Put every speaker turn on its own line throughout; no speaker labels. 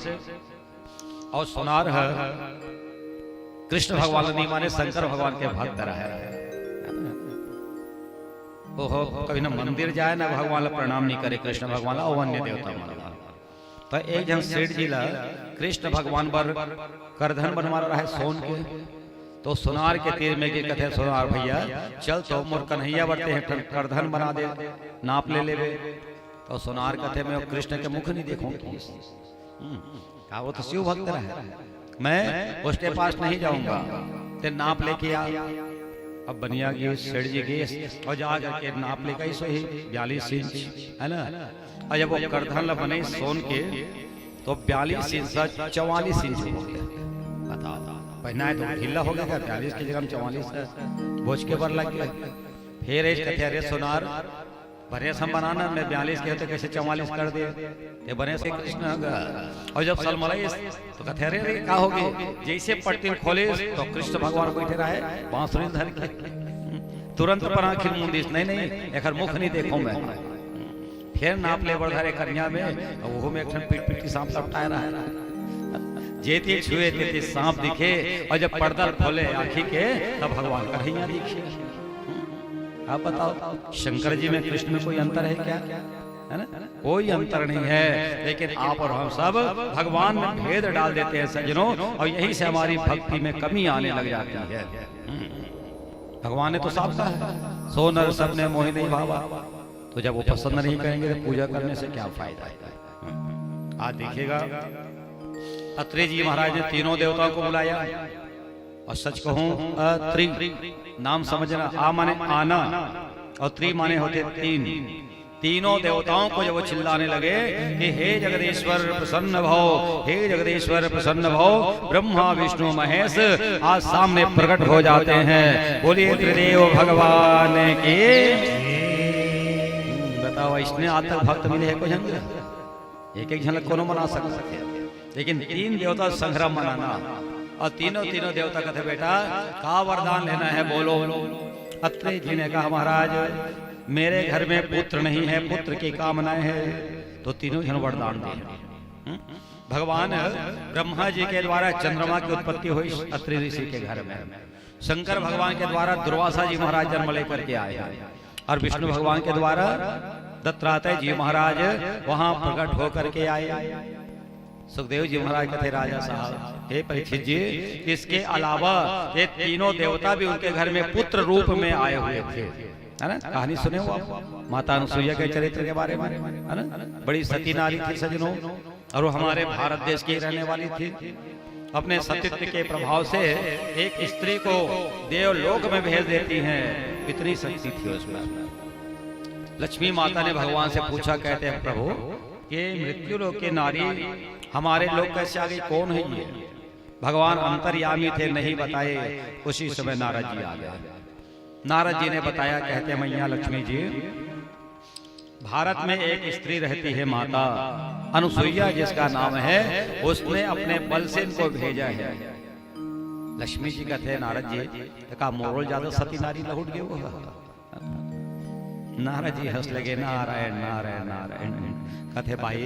और सुनार है कृष्ण भगवान नहीं माने शंकर भगवान के भक्त रहे। ओहो कभी ना मंदिर जाए ना भगवान प्रणाम नहीं करे कृष्ण भगवान और अन्य देवता माना। तो एक जन सेठ जी ला कृष्ण भगवान पर करधन बनवा रहा है सोन के, तो सुनार के तीर में के कथे सुनार भैया चल तो मोर कन्हैया बढ़ते हैं करधन बना दे नाप ले ले। तो सुनार कथे में कृष्ण के मुख नहीं देखूंगी, कहा वो तो शिव भक्त रहे, मैं उसके पास नहीं जाऊंगा, ते नाप लेके आ। अब बनिया गए सेठ जी गए और जा करके नाप लेकर ही सही 42 इंच है ना। और जब वो करधन बने सोन के तो 42 इंच से 44 इंच हो गया। बता पहना है तो ढीला हो गया, 42 की जगह 44 बोझ के बर लग गया। फिर एक कथे अरे सुनार बने हम बनाना मैं 42 के होते कैसे 44 कर दे, ये बने से कृष्ण और जब सलमलाई तो कथे अरे क्या होगी, जैसे पट्टी खोले तो कृष्ण भगवान बैठे रहे बांसुरी धर के, तुरंत पर आखिर मुंदिस नहीं एक मुख नहीं देखो मैं। फिर नाप ले बढ़ कन्या में वो में एक पीट पीट की सांप लपटाया रहा, जेती छुए तेती सांप दिखे और जब पर्दा खोले आखी के तब भगवान कन्हैया दिखे। आप बताओ शंकर जी में कृष्ण में कोई अंतर है क्या, है ना? कोई अंतर नहीं है, लेकिन आप और हम सब भगवान में भेद डाल देते हैं सज्जनों, और यही से हमारी भक्ति में कमी आने लग जाती है। भगवान ने तो साफ कहा है सोनर सबने मोहि नहीं भावा, तो जब वो पसंद नहीं करेंगे तो पूजा करने से क्या फायदा है। आज देखिएगा अत्रि जी महाराज ने तीनों देवताओं को बुलाया, और सच कहूं त्रि नाम समझना, आ माने आना और त्रि माने होते तीन। तीनों देवताओं को जब वो चिल्लाने लगे कि हे जगदीश्वर प्रसन्न भव, हे जगदीश्वर प्रसन्न भव, ब्रह्मा विष्णु महेश आज सामने प्रकट हो जाते हैं। बोलिए त्रिदेव भगवान की। बताओ इसने आज तक भक्त मिले है कोई झंझ, एक झलक कोनो मना सकते, लेकिन तीन देवता संग्राम मनाना, और तीनों देवता कहते बेटा का वरदान लेना है बोलो। अत्रि जी ने कहा महाराज मेरे घर में पुत्र नहीं है, पुत्र की कामनाएं है, तो तीनों जन वरदान दिए। भगवान ब्रह्मा जी के द्वारा चंद्रमा की उत्पत्ति हुई अत्रि ऋषि के घर में, शंकर भगवान के द्वारा दुर्वासा जी महाराज जन्म लेकर के आए, और विष्णु भगवान के द्वारा दत्तात्रेय जी महाराज वहां प्रकट होकर के आए। सुखदेव जी महाराज कहते राजा साहब हे परीक्षित जी, इसके अलावा ये तीनों देवता भी उनके घर में पुत्र रूप में आए हुए थे, है ना। कहानी सुने हो आप माता अनुसुईया के चरित्र के बारे में, है ना। बड़ी सती नारी थी सजनों, और वो हमारे भारत देश की रहने वाली थी। अपने सतीत्व के प्रभाव से एक स्त्री को देवलोक में भेज देती हैं, इतनी शक्ति थी उसमें। लक्ष्मी माता ने भगवान से पूछा, कहते हैं प्रभु ये मृत्यु लोक के नारी हमारे लोग कैसे आ गई, कौन है ये। भगवान अंतर्यामी थे, नहीं बताए। उसी समय नारद जी आ गए। नारद जी ने बताया, कहते मैया लक्ष्मी जी भारत में एक स्त्री रहती है माता अनुसुईया जिसका नाम है, उसने अपने बल से इनको भेजा है। लक्ष्मी जी कहते हैं नारद जी का मोरल ज्यादा सती नारी लहुट गए वो। नारद जी हंस लगे, नारायण नारायण नारायण। कहते भाई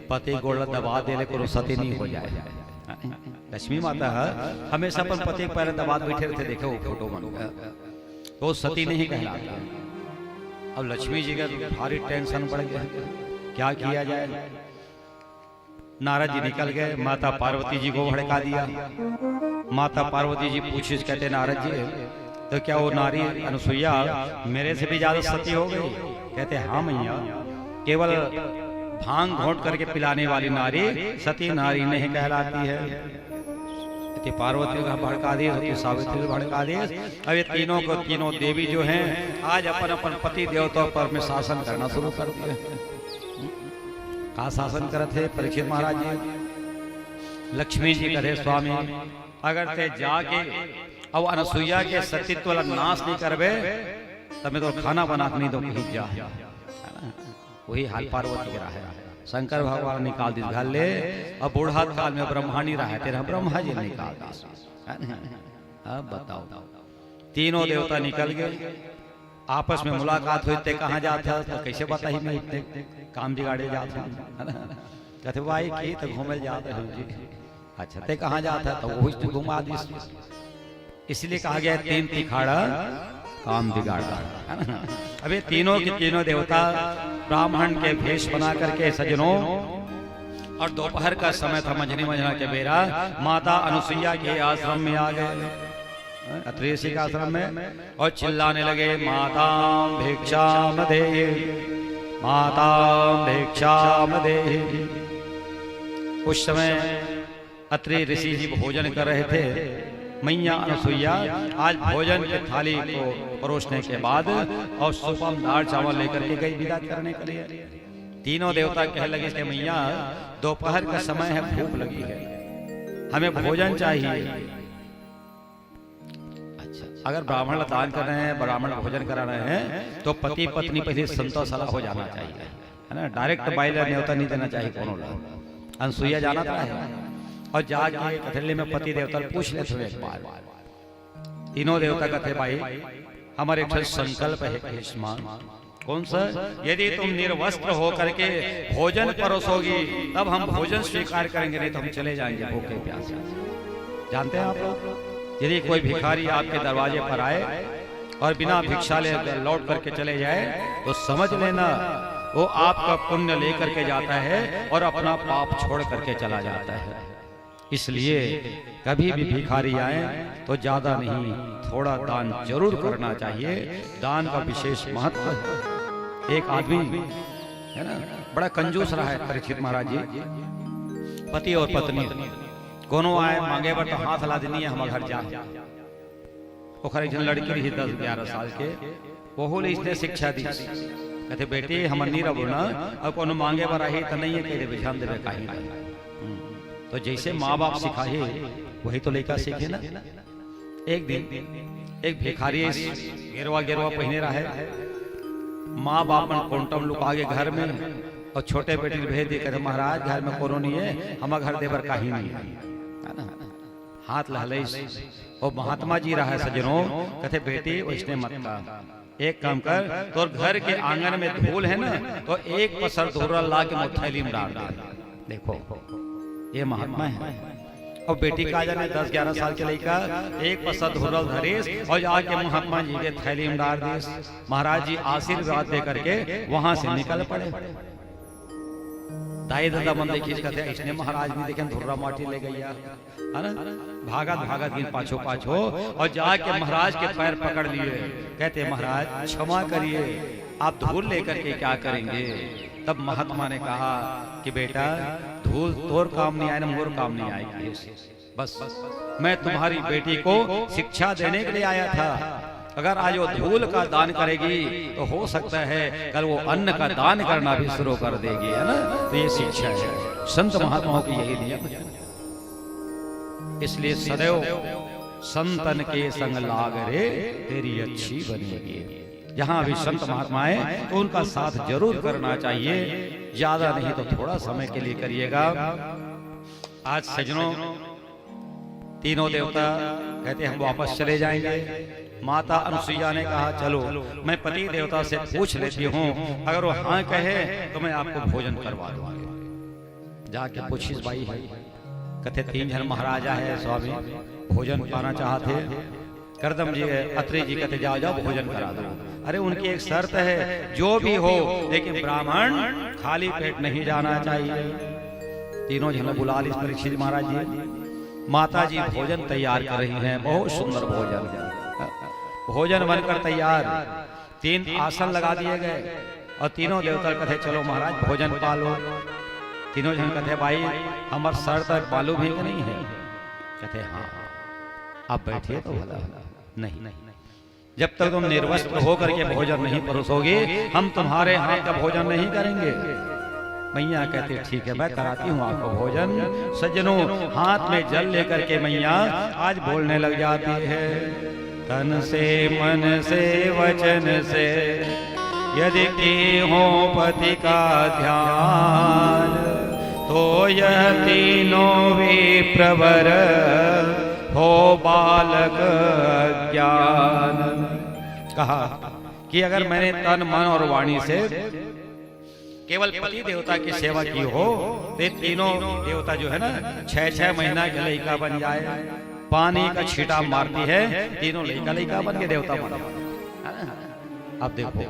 पति गोड़ दबा दे को सती नहीं हो जाए। लक्ष्मी माता हमेशा अपन पति पैर दबा बैठे रहते, देखे वो फोटो बन तो सती नहीं कहलाता। अब लक्ष्मी जी का भारी टेंशन बढ़ गया, क्या किया जाए। नारद जी निकल गए, माता पार्वती जी को भड़का दिया। माता पार्वती जी पूछी, कहते नारद जी तो क्या वो नारी अनुसुईया मेरे से भी ज्यादा सती हो गई। कहते हाँ मैया, केवल भांग घोंट करके पिलाने वाली नारी सती नारी नहीं कहलाती है। पार्वती का भड़का दिए, सावित्री को भड़का दिए। अब ये तीनों को तीनों देवी जो हैं आज अपन अपन पति देवताओं पर में शासन करना शुरू कर दिए। कहा शासन करते थे परीक्षित महाराज जी। लक्ष्मी जी करे स्वामी अगर ते जाके अब अनुसुईया के सतीत्व वाला नाश नहीं करबे तब तो खाना बना के नहीं दो कहीं जा। वही हाल पार्वती के रहा है। शंकर भगवान निकाल दी घर ले, अब बूढ़ा काल में ब्रह्माणी रहा तेरा ब्रह्मा जी निकाल दी। अब बताओ तीनों देवता निकल गए, आपस में मुलाकात हुई थे, कहाँ जाता तो कैसे बताइए मैं इतने काम बिगाड़े जाता। कहते भाई की तो घूमे जाते हैं जी। अच्छा ते कहाँ जाता है? तो वो घुमा दी। इसलिए कहा गया तीन तिखाड़ा काम बिगाड़ा, है ना। अब ये तीनों के तीनों देवता ब्राह्मण के भेष बना करके सज्जनों, और दोपहर का समय था, मंझनी मंझना के बेरा, माता अनुसुईया के आश्रम में आ गए, अत्रि ऋषि के आश्रम में, और चिल्लाने लगे मातां भिक्षाम देहि, मातां भिक्षाम देहि। उस समय अत्रि ऋषि जी भोजन कर रहे थे। मैया अनुसुईया आज भोजन की थाली को परोसने के बाद और सुपम दाल चावल लेकर के गई विदा करने के लिए। तीनों देवता कहने लगे कि मैया दोपहर का समय है, भूख लगी है, हमें भोजन चाहिए। अच्छा, अगर ब्राह्मण दान कर रहे हैं, ब्राह्मण भोजन करा रहे हैं, तो पति पत्नी पहले संतोष हो जाना चाहिए, है ना। डायरेक्ट बाइलर न्योता नहीं देना चाहिए कोनो लोग। अनुसुईया जाना था है और जाके कथेले में पति देवता पूछ ले थे एक बार। तीनों देवता कहते भाई हमारे एक संकल्प है कृष्ण। कौन सा? यदि तुम निर्वस्त्र होकर के भोजन परोसोगी तब हम भोजन स्वीकार करेंगे, नहीं तो हम चले जाएंगे भूखे प्यासे। जानते हैं आप लोग, यदि कोई भिखारी आपके दरवाजे पर आए और बिना भिक्षा ले लौट करके चले जाए तो समझ लेना वो आपका पुण्य लेकर के जाता है और अपना पाप छोड़ करके चला जाता है। इसलिए कभी भी भिखारी आए तो ज्यादा नहीं, थोड़ा दान जरूर करना चाहिए। दान का विशेष महत्व है। एक आदमी है ना, बड़ा कंजूस रहा है परीक्षित महाराज जी। पति और पत्नी दोनों आए, मांगे पर तो हाथ ला देनी है, हम घर जा। ओखर एक लड़की रही 10-11 साल के, वो इसने शिक्षा दी। कहते बेटी हम नहीं रहो ना, अब कोनो मांगे पर आई तो नहीं है कह दे बिछान देवे कहीं। तो जैसे माँ बाप सिखाए वही तो लड़का सीखे ना। एक दिन एक भिखारी गेरवा गेरवा पहने रहा है, माँ बाप मन कोंटम लुका के घर में, और छोटे बेटी भेज दे कहते महाराज घर में कोनो नहीं है, हमारा घर देवर कहीं नहीं है ना। हाथ लहले और महात्मा जी रहा है सज्जनों, कहते बेटी उसने मत का, एक काम कर, तो घर के आंगन में धूल है ना, तो एक पसर धूरा ला के मुथैली में डाल दे। देखो ये महात्मा है। और बेटी का जाने 10-11 साल के लड़का एक पसर धूरल धरेस और जाके महात्मा जी के थैली में डाल देस। महाराज जी आशीर्वाद दे करके वहां से निकल पड़े। दाई दादा मन देखिए कहते इसने महाराज भी देखे धुर्रा माटी ले गया, है ना। भागत भागत गिन पाछो पाछो और जाके महाराज के पैर पकड़ लिए। कहते महाराज क्षमा करिए, आप धूल लेकर के क्या करेंगे? तब महात्मा ने कहा कि बेटा धूल तोर काम नहीं आए ना, मोर काम नहीं आएगी। बस मैं तुम्हारी बेटी को शिक्षा देने के लिए आया था। अगर आज वो धूल का दान करेगी तो हो सकता है कल वो अन्न का दान करना भी शुरू कर देगी, है ना। तो ये शिक्षा है संत महात्माओं की, यही नियम है। इसलिए सदैव संतन के संग लाग रे तेरी अच्छी बनेगी। जहां भी संत महात्माएं तो उनका साथ जरूर करना चाहिए, ज्यादा नहीं तो थोड़ा समय के लिए करिएगा। आज सज्जनों तीनों देवता कहते हम वापस चले जाएंगे। माता अनुसुईया ने कहा चलो मैं पति देवता से पूछ लेती हूँ, अगर वो हाँ कहे तो मैं आपको भोजन करवा दूंगी। जाके पूछिस भाई है, कहते 3 जन महाराजा है स्वामी, भोजन पाना चाहते। करदम जी अत्रि जी कहते जाओ जाओ भोजन करा दो। अरे उनकी एक शर्त है, जो भी हो लेकिन ब्राह्मण खाली पेट नहीं जाना चाहिए। तीनों जन बुला ली परीक्षित महाराज जी। माता जी भोजन तैयार कर रही हैं, बहुत सुंदर भोजन। भोजन बनकर तैयार, 3 आसन लगा दिए गए और तीनों देवता कहते चलो महाराज भोजन पालो। तीनों जन कहते भाई हमार सर तक बालू भी नहीं है। कहते हाँ आप बैठिए तो भला। नहीं, जब तक तुम निर्वस्त्र होकर के भोजन नहीं परोसोगे हम तुम्हारे हाथ का भोजन नहीं करेंगे। मैया कहते ठीक है मैं कराती हूँ आपको भोजन। सज्जनों हाथ में जल लेकर के मैया आज बोलने लग जाती है, तन से मन से वचन से यदि की हो पति का ध्यान, तो यह तीनों भी प्रवर हो बालक ज्ञान। कहा कि अगर मैंने तन मन और वाणी से केवल पति देवता की सेवा की हो तो ये तीनों देवता जो है ना 6-6 महीना के लड़का बन जाए, पानी का छींटा मारती है, तीनों लड़का बन के देवता बन जाए। अब देखो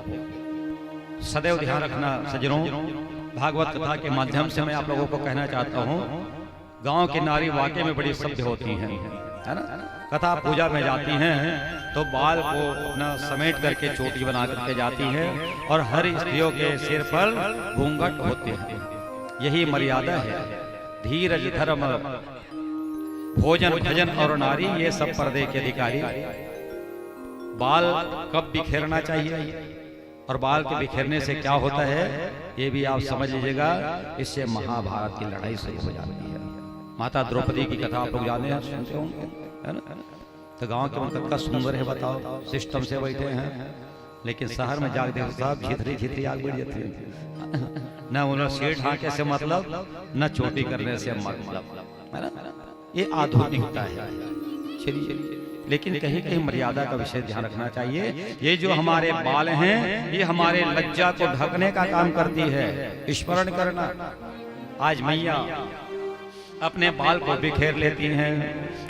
सदैव ध्यान रखना सज्जनों, भागवत कथा के माध्यम से मैं आप लोगों को कहना चाहता हूँ, गांव की नारी वाकई में बड़ी सभ्य होती हैं, है ना। कथा पूजा में जाती हैं तो बाल को अपना समेट करके चोटी बना करके जाती है और हर स्त्रियों के सिर पर घूंघट होते हैं। यही मर्यादा है। धीरज, धर्म, भोजन, भजन और नारी, ये सब पर्दे के अधिकारी। बाल कब बिखेरना चाहिए और बाल के बिखेरने से क्या होता है ये भी आप समझ लीजिएगा। इससे महाभारत की लड़ाई शुरू हो जाती है। माता द्रौपदी की कथा आप लोग जाने हैं, सुनते होंगे, है ना। तो गांव के मतलब का सुंदर है, बताओ, सिस्टम से बैठे हैं, लेकिन शहर में जाके देखो साहब झिथरी आग बढ़ जाती है। न उन्हें सीट हाँके से मतलब, न चोटी करने से मतलब, है ना। ये आधुनिकता है। चलिए, लेकिन कहीं कहीं मर्यादा का विषय ध्यान रखना चाहिए। ये जो हमारे बाल हैं ये हमारे लज्जा को ढकने का काम करती है। स्मरण करना, आज मैया अपने बाल को बिखेर लेती हैं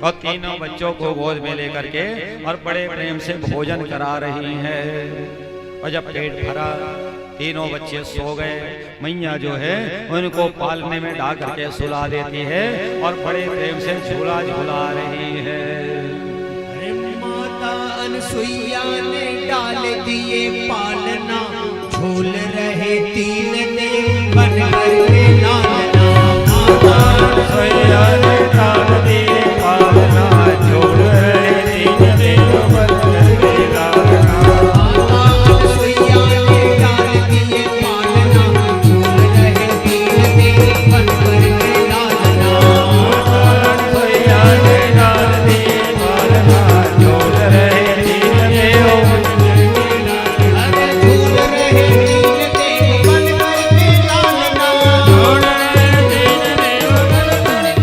और तीनों बच्चों को गोद में लेकर के और बड़े प्रेम से भोजन करा रही हैं। और जब पेट भरा, तीनों बच्चे सो गए, मैया जो है उनको पालने में डाल करके सुला देती है और बड़े प्रेम से झूला झूला रही है।
माता अनसुईया ने डाल दिए पालना, झूल रहे तीन देव बन करके लालना। माता अनसुईया ने डाल दिए पालना, झूल रहे तीन देव बन करके लालना। माता अनसुईया ने डाल दिए पालना, झूल रहे तीन देव बन करके लालना। माता अनसुईया ने डाल दिए पालना, झूल रहे तीन देव बन करके लालना। अरे झूल रहे तीन देव बन करके लालना, झूल रहे तीन देव बन करके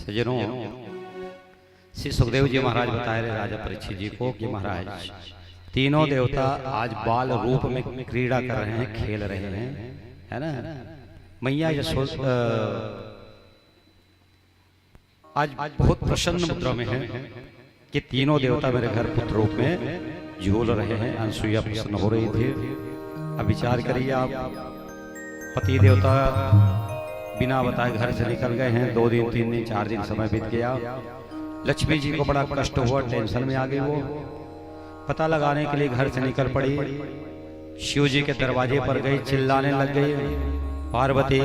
सज्जनों, श्री सुखदेव जी महाराज बताए रहे राजा परीक्षित जी को कि महाराज तीनों देवता आज बाल रूप में क्रीड़ा कर रहे हैं, खेल रहे हैं, है ना। मैया आज बहुत प्रसन्न मुद्रा में है कि तीनों देवता मेरे घर पुत्र रूप में झूल रहे हैं। अनसुईया प्रसन्न हो रही थी। अब विचार करिए आप, पति देवता बिना बताए घर से निकल गए हैं। 2 दिन 3 दिन 4 दिन समय बीत गया। लक्ष्मी जी को बड़ा कष्ट हुआ, टेंशन में आ गई। वो पता लगाने के लिए घर से निकल पड़ी। शिव जी के दरवाजे पर गई, चिल्लाने लग गई, पार्वती,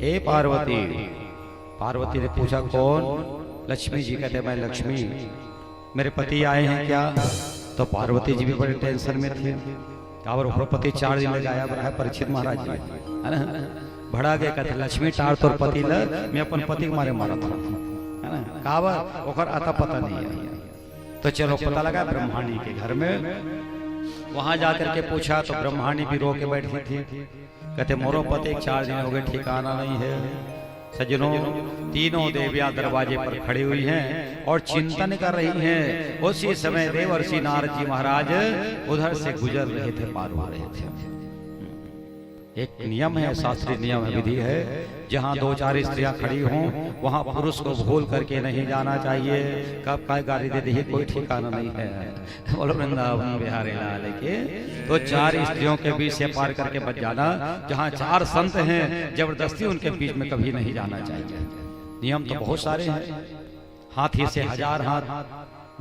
ए पार्वती। पार्वती ने पूछा कौन? लक्ष्मी जी कहते मैं लक्ष्मी, मेरे पति आए हैं क्या? तो पार्वती जी भी बड़े टेंशन में थे। और पति 4 दिन में गायब रहा है। परीक्षित महाराज जी है ना, भड़ा गए, कहते लक्ष्मी टार तोर पति ल, मैं अपन पति के मारे मारा था, है ना। कावा ओकर आता पता नहीं है। तो चलो पता लगा ब्रह्माणी के घर में। वहां जाकर के पूछा तो ब्रह्माणी भी रो के बैठी थी। कहते मोरो पति 4 दिन हो गए, ठिकाना नहीं है। सज्जनों, तीनों देवियां दरवाजे पर खड़ी हुई हैं और चिंतन कर रही हैं। उसी समय देवर्षि नारद जी महाराज उधर से गुजर रहे थे, पार हो रहे थे। एक नियम है, शास्त्रीय नियम है, विधि है, जहाँ 2-4 स्त्रियां खड़ी हों वहां पुरुष को भूल करके नहीं जाना चाहिए। कब काय गाली दे दी कोई ठिकाना नहीं है। बोलो वृंदावन बिहारी लाल के। तो 4 स्त्रियों के बीच से पार करके बच जाना। जहाँ 4 संत हैं, जबरदस्ती उनके बीच में कभी नहीं जाना चाहिए। नियम तो बहुत सारे हैं। हाथी से 1000 हाथ,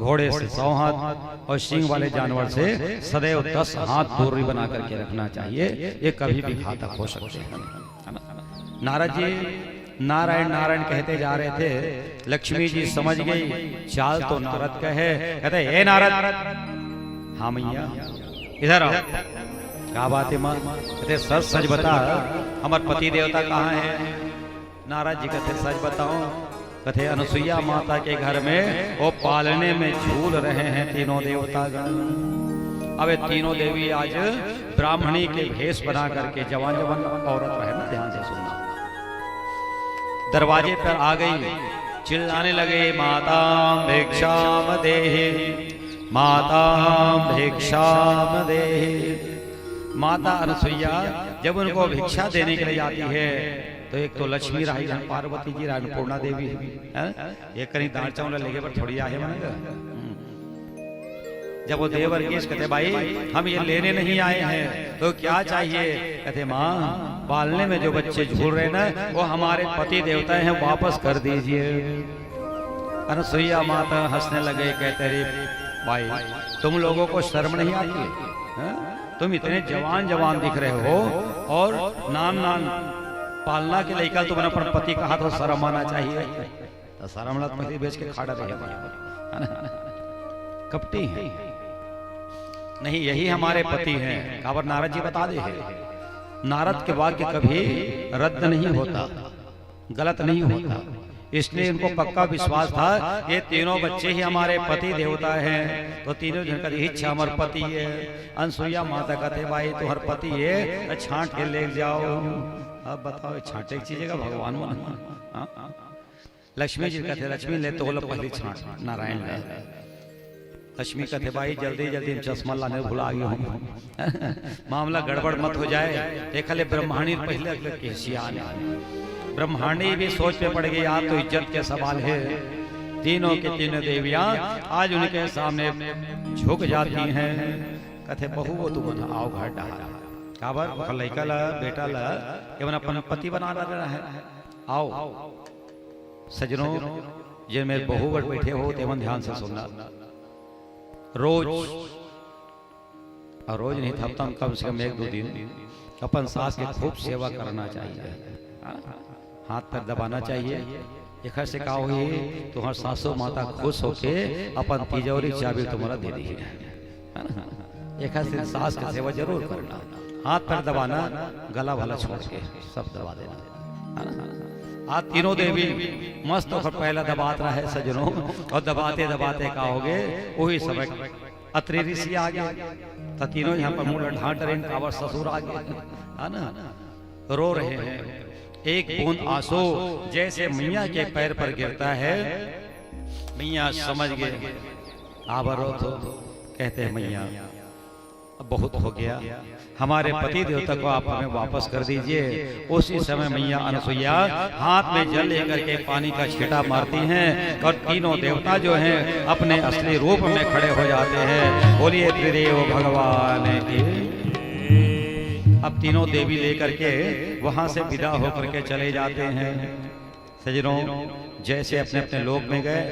घोड़े से 100 हाथ और सिंह वाले जानवर से सदैव 10 हाथ दूरी बना करके रखना चाहिए। ये कभी भी घातक हो सकते हैं। नारद जी नारायण नारायण कहते जा रहे थे। लक्ष्मी जी समझ गई चाल तो नारद का है। कहते ए नारद। हाँ मैया, इधर आओ। क्या बात है माँ? कहते सच सच बता, हमारे पति देवता कहाँ है? नारद जी कहते सच बताओ। कहते अनुसुईया माता के घर में वो पालने में झूल रहे हैं तीनों देवतागण। अब ये तीनों देवी आज ब्राह्मणी के भेष बना करके, जवान जवान औरत रहे ना, ध्यान से सुनना, दरवाजे पर आ गई, चिल्लाने लगे मातां भिक्षाम देहि, मातां भिक्षाम देहि। माता अनुसुईया जब उनको भिक्षा देने के लिए जाती है तो एक तो लक्ष्मी रही, पार्वती जी, अन्नपूर्णा देवी है। एक कहीं दाल चावल लेके पर थोड़ी आहे मानेगा। जब वो देवर्गीश कहते भाई हम ये लेने नहीं आए हैं तो क्या चाहिए? कहते माँ पालने में जो बच्चे झूल रहे ना वो हमारे पति देवता हैं, वापस कर दीजिए। अनुसुईया माता हंसने लगे, कहते रे भाई तुम लोगों को शर्म नहीं आती है? तुम इतने जवान जवान दिख रहे हो और नान पालना के लेकर तुमने अपने पति कहा तो शर्म आना चाहिए। तो शर्म लत पति बेच के खाड़ा रहे, कपटी है नहीं, यही हमारे पति हैं। काबर नारद जी बता दे, नारद के वाक्य कभी रद्द नहीं होता, गलत नहीं होता। इसलिए इनको पक्का विश्वास था ये तीनों बच्चे ही हमारे पति देवता हैं। तो तीनों जन का इच्छा हमारे पति है। अनसुईया माता कहते भाई तुम्हारे पति है तो छांट के ले जाओ। अब बताओ छांटे चीजेगा भगवान मान। लक्ष्मी जी कहते लक्ष्मी ले तो बोलो पहले छांट। नारायण लक्ष्मी कहते भाई जल्दी जल्दी चश्मा लाने भुला गया हूँ, मामला गड़बड़ मत हो जाए। देखा ले ब्रह्माणी पहले ब्रह्मांडी भी सोच में पड़ गई, आप तो इज्जत के सवाल है। तीनों के तीनों देवियां आज उनके सामने झुक जाती हैं। कहते बहू वो तुम आओ घर डाल काबर लड़का ला बेटा ला एवं अपन पति बना रहा है, आओ। सजनों जिनमें बहू बट बैठे हो तेवन ध्यान से सुनना। रोज और रोज नहीं हफ्ता में कम से कम 1-2 दिन अपन सास की खूब सेवा करना चाहिए, हाथ पर दबाना चाहिए। एक से कहा हुई तुम्हार सासू माता खुश होके अपन तिजोरी चाबी तुम्हारा दे दी है। एक से सास की सेवा जरूर करना, हाथ पर दबाना, गला भला छोड़ के सब दबा देना। आज तीनों देवी मस्त होकर पहला दबात रहा है सजनों, और दबाते दबाते का हो गए वही समय अत्रि ऋषि आ गए। तो तीनों यहाँ पर मुंह ढांट रहे, कावर ससुर आ गए, है ना, रो रहे हैं। एक बूंद आंसू जैसे मैया के पैर पर गिरता है, मैया समझ गए आप रो तो कहते हैं मैया अब बहुत हो गया, हमारे पति देवता को आप हमें वापस कर दीजिए। उसी समय मैया अनसुईया हाथ में जल लेकर के पानी का छींटा मारती हैं और तीनों देवता जो हैं अपने असली रूप में खड़े हो जाते हैं। बोलिए त्रिदेव भगवान की। अब तीनों देवी लेकर के वहां से विदा होकर के चले जाते हैं। सजनों जैसे अपने अपने लोक में गए,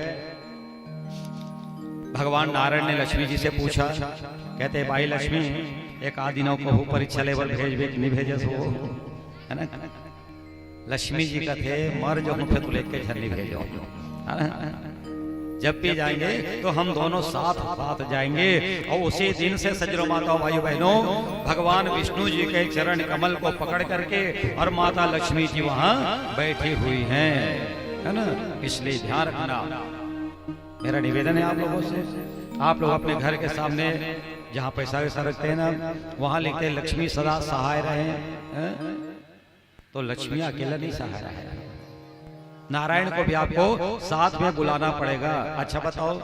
भगवान नारायण ने लक्ष्मी जी से पूछा, कहते भाई लक्ष्मी एक आदिनों को परीक्षा लेवल भेजबे कि नहीं भेजे सो है ना। लक्ष्मी जी का थे मर जो फिर तो लेके घर नहीं भेजो, जब भी जाएंगे तो हम दोनों साथ साथ जाएंगे। और उसी दिन से सज्जनों माताओं भाइयों बहनों भगवान विष्णु जी के चरण कमल को पकड़ करके और माता लक्ष्मी जी वहां बैठी हुई हैं, है ना। इसलिए ध्यान रखना, मेरा निवेदन है आप लोगों से, आप लोग अपने घर के सामने जहाँ पैसा वैसा रखते हैं ना वहां लिखते हैं लक्ष्मी सदा सहाय रहे, तो लक्ष्मी अकेला नहीं सहाय रहे, नारायण को भी आपको साथ में बुलाना पड़ेगा। अच्छा बताओ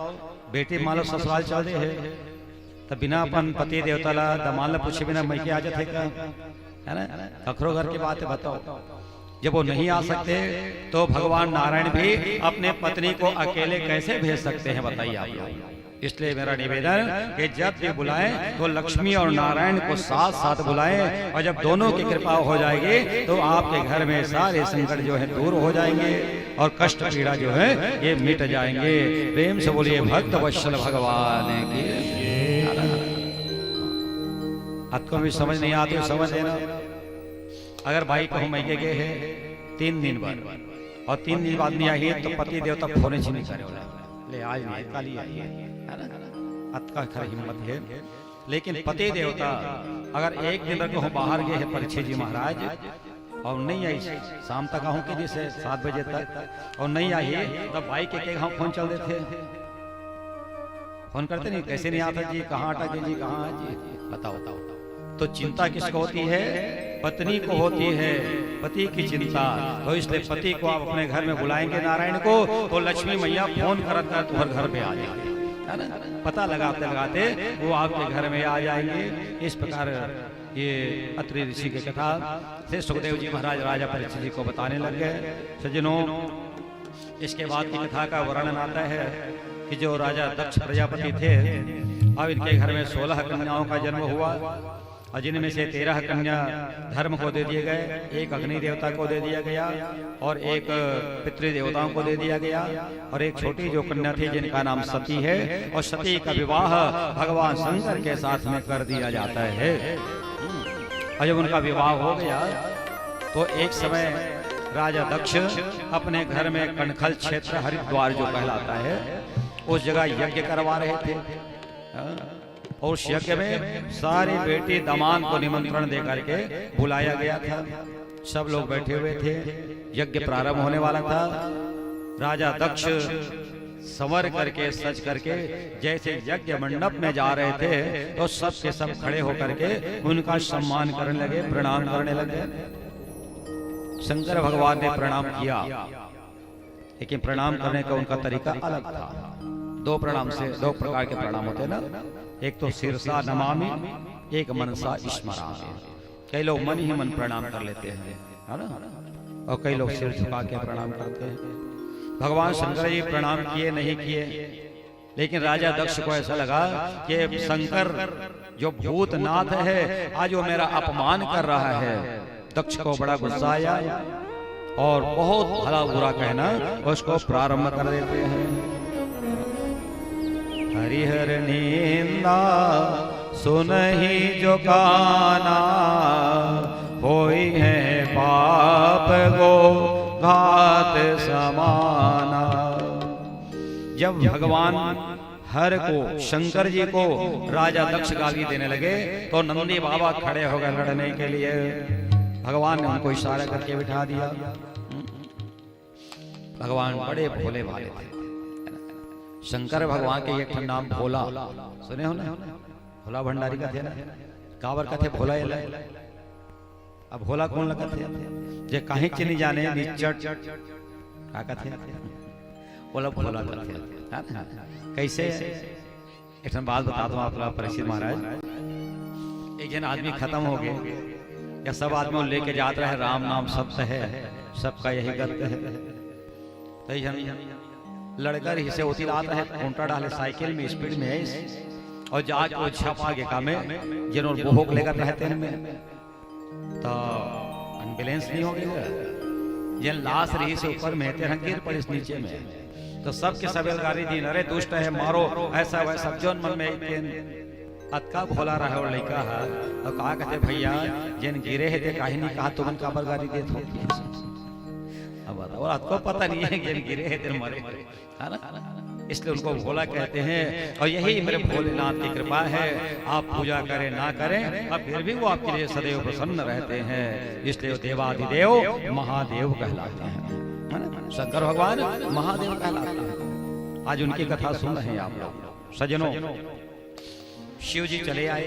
बेटी मान लो ससुराल चल रहे है तो बिना अपन पति देवता ला दमाल पूछे बिना मैं आ जाते का, है ना। कखरो घर की बात है बताओ, जब वो नहीं आ सकते तो भगवान नारायण भी अपने पत्नी को अकेले कैसे भेज सकते हैं बताइए आप लोग। इसलिए मेरा निवेदन कि जब भी बुलाएं तो लक्ष्मी और नारायण को साथ साथ बुलाएं, और जब दोनों की कृपा हो जाएगी तो आपके घर में सारे संकट जो है दूर हो जाएंगे और कष्ट पीड़ा जो है ये मिट जाएंगे। प्रेम से बोलिए भक्त वत्सल भगवान की। आपको भी समझ नहीं आती तो समझ लेना। अगर भाई कहूँ मैके गए है 3 दिन बाद और 3 दिन बाद नहीं आई तो पति देवता फोन ही नहीं करे, ले आज नहीं कल ही आई है, अतका खर हिम्मत है। लेकिन पति देवता अगर एक दिन रखो बाहर गए हैं परीक्षित जी महाराज और नहीं आई, शाम तक आहूं कि जैसे 7 बजे तक और नहीं आई तो भाई के हम फोन चल देते, फोन करते नहीं कैसे नहीं आता जी, कहाँ अटके जी, कहाँ है जी, बताओ बताओ। तो चिंता किसको होती है? पत्नी को होती है, पति की चिंता। तो इसलिए पति को आप अपने घर में बुलाएंगे नारायण को तो लक्ष्मी मैया फोन करत कर तुम्हारे घर पे आ जाएगी, है ना। पता लगाते लगाते वो आपके घर में आ जाएंगे। इस प्रकार ये अत्रि ऋषि की कथा से सुखदेव जी महाराज राजा परीक्षित जी को बताने लग गए। सज्जनों इसके बाद की कथा का वर्णन आता है कि जो राजा दक्ष प्रजापति थे, अब इनके घर में 16 कन्याओं का जन्म हुआ और जिनमें से 13 कन्या धर्म को दे दिए गए, एक अग्नि देवता को दे दिया गया और एक पितृ देवताओं को दे दिया गया, और एक छोटी जो कन्या थी जिनका नाम सती है, और सती का विवाह भगवान शंकर के साथ में कर दिया जाता है। और जब उनका विवाह हो गया तो एक समय राजा दक्ष अपने घर में कणखल क्षेत्र हरिद्वार जो कहलाता है उस जगह यज्ञ करवा रहे थे, और उस यज्ञ में सारी बेटी दमान को निमंत्रण दे करके बुलाया गया था। सब लोग बैठे हुए थे, यज्ञ प्रारंभ होने वाला था। राजा दक्ष संवर करके सज करके जैसे यज्ञ मंडप में जा रहे थे तो सब के सब खड़े होकर के उनका सम्मान करने लगे, प्रणाम करने लगे। शंकर भगवान ने प्रणाम किया, लेकिन प्रणाम करने का उनका तरीका अलग था। 2 प्रकार के प्रणाम होते हैं ना, एक तो सिरसा नमामि, एक मनसा स्मरामि। कई लोग मन ही मन प्रणाम कर लेते हैं, है ना, और कई लोग सिर झुका के प्रणाम करते हैं। भगवान शंकर जी प्रणाम किए नहीं किए, लेकिन राजा दक्ष को ऐसा लगा कि शंकर जो भूतनाथ है आज वो मेरा अपमान कर रहा है। दक्ष को बड़ा गुस्सा आया और बहुत भला बुरा कहना उसको प्रारंभ कर देते हैं। हरिहर निंदा सुनहि जो काना, होई है पाप गो घात समाना। जब भगवान हर को शंकर जी को राजा दक्ष गाली देने लगे तो नंदी बाबा खड़े हो गए लड़ने के लिए। भगवान ने उनको इशारा करके बिठा दिया। भगवान बड़े भोले भाले थे। शंकर भगवान के एक नाम भोला सुने हो ना, भोला भंडारी का थे ना, कावर का थे भोला। अब भोला कौन लगा थे जे काहे चिनी जाने निचट का कहते बोला भोला करते कैसे एक बात बता दूं आप लोग परिचित महाराज। एक जन आदमी खत्म हो गए या सब आदमी लेके जाते रहे राम नाम सत्य है सबका यही करते हैं। तो जन लड़का ही से होती रात है खूंटा डाले साइकिल में स्पीड में है और जाके वो छपा के काम में जिन्होंने भोग लेकर रहते हैं तो एम्बुलेंस नहीं होगी ये लाश रही से ऊपर में गिर पड़े इस नीचे में तो सबके सब गाड़ी दी अरे दुष्ट है मारो ऐसा वैसा जोन मन में अतका भोला रहा और लड़का है और कहा कहते भैया जिन गिरे है ते काहे नहीं कहा तुमन का पर गाड़ी दे दो अब बताओ आपको पता नहीं है जिन गिरे है ते मरे है ना इसलिए उनको भोला कहते हैं और यही मेरे भोलेनाथ की कृपा है। आप पूजा करें ना करें अब फिर भी वो आपके लिए सदैव प्रसन्न रहते हैं इसलिए देवाधिदेव महादेव कहलाते हैं। शंकर भगवान महादेव कहलाते हैं। आज उनकी कथा सुन रहे हैं आप लोग सज्जनों। शिव जी चले आए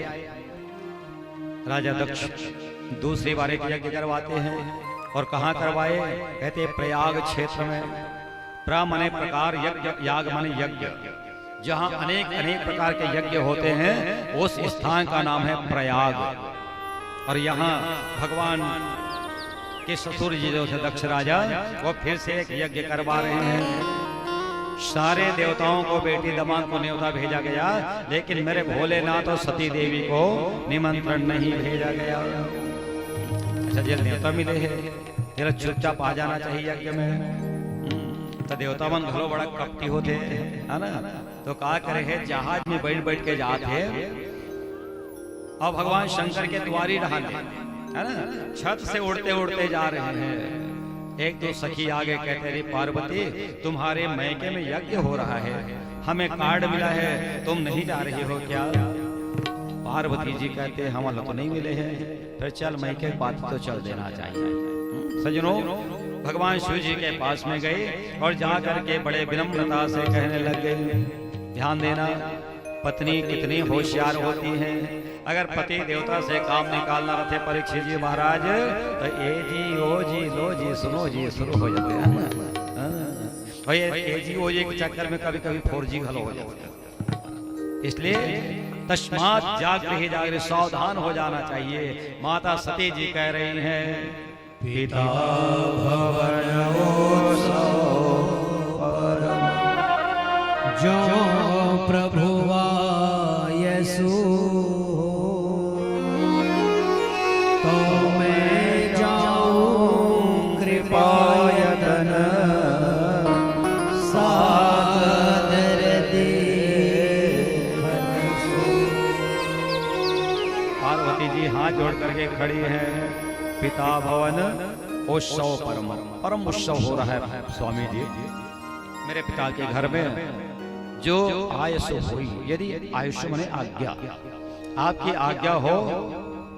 राजा दक्ष दूसरी बार एक यज्ञ करवाते हैं और कहाँ करवाए कहते प्रयाग क्षेत्र में। प्रा माने प्रकार यज्ञ याग माने यज्ञ जहाँ अनेक अनेक प्रकार के यज्ञ होते हैं उस स्थान का नाम है प्रयाग। और यहाँ भगवान के ससुर जी जो थे दक्ष राजा वो फिर से एक यज्ञ करवा रहे हैं। सारे देवताओं को बेटी दमाद को न्योता भेजा गया लेकिन मेरे भोलेनाथ और सती देवी को निमंत्रण नहीं भेजा गया। अच्छा जब न्योता मिले है जरा चुपचाप आ जाना चाहिए यज्ञ में। तो देवता मन घरो बड़ा कपटी होते है ना तो कहा करे है जहाज में बैठ बैठ के जाते और भगवान शंकर के द्वारी रहने है ना छत से उड़ते उड़ते जा रहे हैं। एक दो सखी आगे कहते रे पार्वती तुम्हारे मैके में यज्ञ हो रहा है हमें कार्ड मिला है तुम नहीं जा रही हो क्या। पार्वती जी कहते हम तो नहीं मिले हैं फिर चल मैके बात तो चल देना चाहिए। सज्जनों भगवान शिव जी के पास में गए और जाकर के बड़े विनम्रता से कहने लग गए ध्यान देना पत्नी कितनी होशियार होती है। अगर पति देवता से काम निकालना रहते परीक्षित जी महाराज तो ए जी ओ जी लो जी सुनो जी शुरू हो जाते हैं। और ये ए जी ओ जी के चक्कर में कभी कभी 4G घलो हो जाते हैं। इसलिए तस्मात जागृहि जागृहि सावधान हो जाना चाहिए। माता सती जी कह रही हैं पिता
जो प्रभुवायसु तो मैं जाऊं कृपायतन सादर
पार्वती जी हाथ जोड़ करके खड़ी है। पिता भवन उत्सव परम उत्सव हो रहा है स्वामी जी मेरे पिता के घर में जो आयुष हुई यदि आयुष माने आज्ञा आपकी आज्ञा हो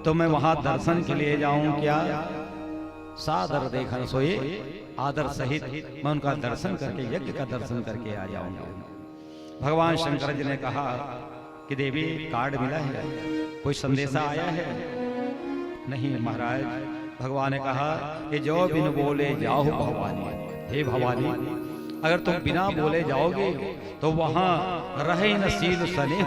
तो मैं वहां दर्शन के लिए जाऊं क्या। सादर देखन सोए आदर सहित मैं उनका दर्शन करके यज्ञ का दर्शन करके आ जाऊंगा। भगवान शंकर जी ने कहा कि देवी कार्ड मिला है कोई संदेशा आया है। नहीं महाराज भगवान ने कहा कि जो बिन बोले जाओ भवानी हे भवानी अगर तुम बिना बोले जाओगे तो वहां रहे न सील सने